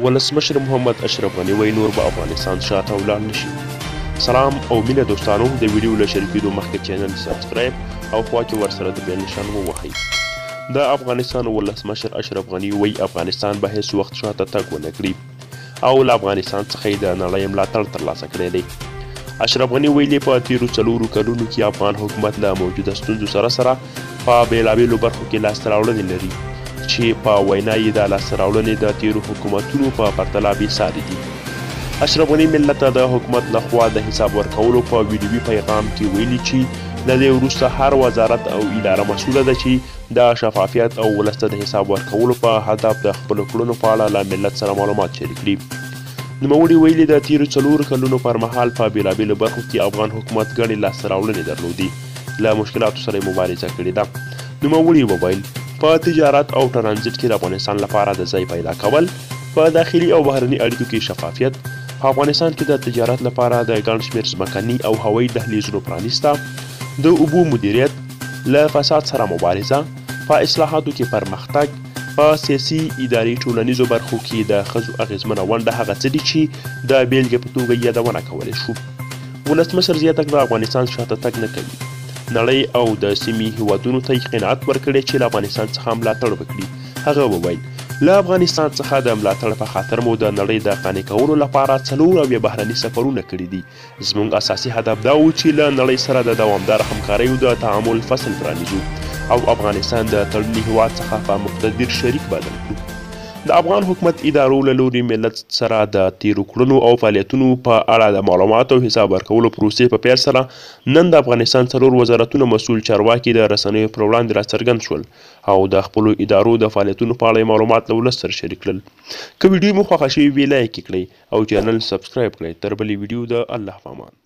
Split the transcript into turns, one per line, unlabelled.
ولسمشر محمد اشرف غني وایي نور به افغانستان شاته ولاړ نشي. سلام او مینه دوستانو، د ویډیو له شریکېدو مخکې چینل سبسکرایب او خوا کې ورسره د بیل نشان ووهئ. د افغانستان ولسمشر اشرف غني وایي افغانستان به هیڅ وخت شاته تګ ونه کړي او له افغانستان څخه یې د نړۍ ملاتړ ترلاسه کړی دی. اشرف غني ویلي په تیرو 4 کلونو کې افغان حکومت له موجوده ستونزو سره په بېلابېلو برخو کې لاسته راوړنې لري چې په وینا یې د لاسته راوړنې د تیرو حکومتونو په پرتله بېساري دي. اشرف غني ملت ته د حکومت لخوا د حساب ورکولو په ویډیوي پیغام کې ویلي چې له دې وروسته هر وزارت او اداره مسؤله ده چې د شفافیت او ولس ته د حساب ورکولو په هدف د خپلو کړنو په اړه له ملت سره معلومات شریک کړي. نوموړي ویلي د تیرو 4 کلونو پر مهال په بېلابېلو برخو کې افغان حکومت ګڼې لاسته راوړنې درلودې، له مشکلاتو سره یې مبارزه کړې ده. نوموړي وویل په تجارت او ترانزیت کې د افغانستان لپاره د ځای پیدا کول، په داخلي او بهرني اړیکو کې شفافیت، په افغانستان کې د تجارت لپاره د ګڼ شمېر ځمکني او هوایي دهلیزونو پرانیسته، د اوبو مدیریت، له فساد سره مبارزه، په اصلاحاتو کې پرمختګ، په سیاسي اداري ټولنیزو برخو کې د ښځو اغېزمنه ونډه هغه څه دي چې د بیلګې په توګه یادونه کولی شو. ولسمشر زیاته کړه افغانستان شاته تګ نه کوي. نړۍ او د سیمې هیوادونو ته یې قناعت ورکړی چې له افغانستان څخه ملاتړ وکړي. هغه وویل له افغانستان څخه د ملاتړ په خاطر مو د نړۍ د قانع کولو لپاره 4 بهرني سفرونه کړي دي. زموږ اساسي هدف دا و چې له نړۍ سره د دوامداره همکاریو د تعامل فصل پرانیزو او افغانستان د تړلي هیواد څخه په مقتدر شریک بدل کړو. د افغان حکومت ادارو له لوري ملت سره د تیرو کړنو او فعالیتونو په اړه د معلوماتو او حساب ورکولو پروسې په پیل سره نن د افغانستان 4 وزارتونو مسؤل چارواکي د رسنیو پر وړاندې راڅرګند شول او د خپلو ادارو د فعالیتونو په اړه معلومات له ولس سره شریک کړل. که ویډیو مو خوښه شوې وي لایک یې کړئ او چینل سبسکرایب کړئ. تر بلې ویډیو د الله په امان.